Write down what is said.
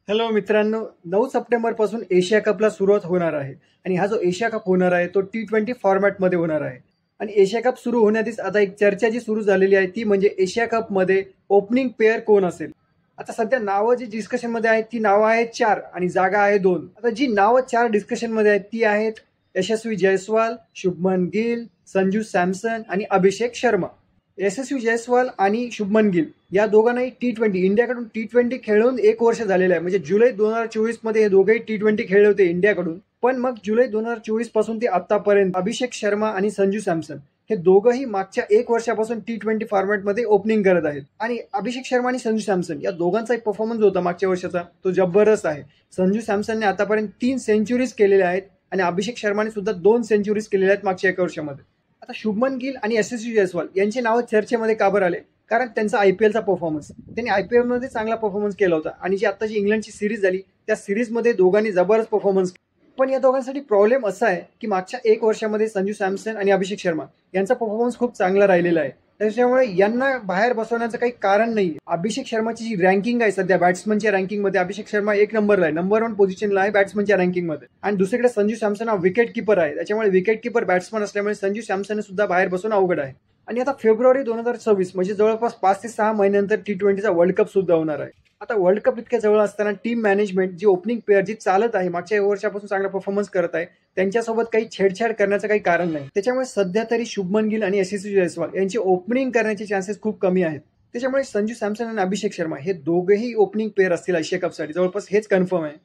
Hello मित्रांनो, 9 सप्टेंबरपासून Asia कपला सुरुवात होणार आहे आणि हा जो एशिया कप होणार आहे तो T20 फॉर्मॅटमध्ये होणार आहे. आणि एशिया कप सुरू होण्याआधीच आता एक चर्चा जी सुरू झालेली आहे ती म्हणजे एशिया कपमध्ये ओपनिंग पेअर कोण असेल. आता सध्या नावं जी डिस्कशनमध्ये आहेत ती नावं आहेत 4 आणि जागा आहे 2. आता जी नावं 4 डिस्कशनमध्ये आहेत ती आहेत यशस्वी जयस्वाल, शुभमन गिल, संजू सॅमसन आणि अभिषेक शर्मा. यशस्वी जयस्वाल आणि शुभमन गिल या दोघांनाही T20 इंडियाकडून T20 खेळून 1 वर्ष झालेलं आहे. म्हणजे जुलै 2024 मध्ये हे दोघेही T20 खेळले होते इंडियाकडून. पण मग जुलै 2024 पासून ते आतापर्यंत अभिषेक शर्मा आणि संजू सॅमसन हे दोघंही मागच्या 1 वर्षापासून T20 फॉर्मॅटमध्ये ओपनिंग करत आहेत. आणि अभिषेक शर्मा आणि संजू सॅमसन या दोघांचाही परफॉर्मन्स होता मागच्या वर्षाचा तो जबरदस्त आहे. संजू सॅमसनने आतापर्यंत 3 सेंचुरीज केलेल्या आहेत आणि अभिषेक शर्माने सुद्धा 2 सेंचुरीज केलेल्या आहेत मागच्या 1 वर्षामध्ये. आता शुभमन गिल आणि यशस्वी जयस्वाल यांचे नाव चर्चेमध्ये का बरं आले? कारण त्यांचा IPLचा परफॉर्मन्स, त्यांनी IPLमध्ये चांगला परफॉर्मन्स केला होता आणि जी आत्ताची इंग्लंडची सिरीज झाली त्या सिरीजमध्ये दोघांनी जबरदस्त परफॉर्मन्स. पण या दोघांसाठी प्रॉब्लेम असा आहे की मागच्या 1 वर्षामध्ये संजू सॅमसन आणि अभिषेक शर्मा यांचा परफॉर्मन्स खूप चांगला राहिलेला आहे. त्याच्यामुळे यांना बाहेर बसवण्याचं काही कारण नाही. अभिषेक शर्माची जी रँकिंग आहे सध्या बॅट्समनच्या रँकिंगमध्ये अभिषेक शर्मा 1 नंबरला आहे, नंबर 1 पोझिशनला आहे बॅट्समनच्या रँकिंगमध्ये. आणि दुसरीकडे संजू सॅमसन हा विकेट कीपर आहे. त्याच्यामुळे विकेट कीपर बॅट्समन असल्यामुळे संजू सॅमसन सुद्धा बाहेर बसून अवघड आहे. आणि आता फेब्रुवारी 2026 म्हणजे जवळपास 5 ते 6 महिन्यानंतर T20चा वर्ल्ड कप सुद्धा होणार आहे. आता वर्ल्ड कप इतक्या जवळ असताना टीम मॅनेजमेंट जी ओपनिंग प्लेअर जी चालत आहे मागच्या 1 वर्षापासून चांगला परफॉर्मन्स करत आहे त्यांच्यासोबत काही छेडछाड करण्याचं काही कारण नाही. त्याच्यामुळे सध्या तरी शुभमन गिल आणि यशस्वी जयस्वाल यांची ओपनिंग करण्याचे चान्सेस खूप कमी आहेत. त्याच्यामुळे संजू सॅमसन आणि अभिषेक शर्मा हे दोघेही ओपनिंग प्लेअर असतील एशिया कपसाठी जवळपास हेच कन्फर्म आहे.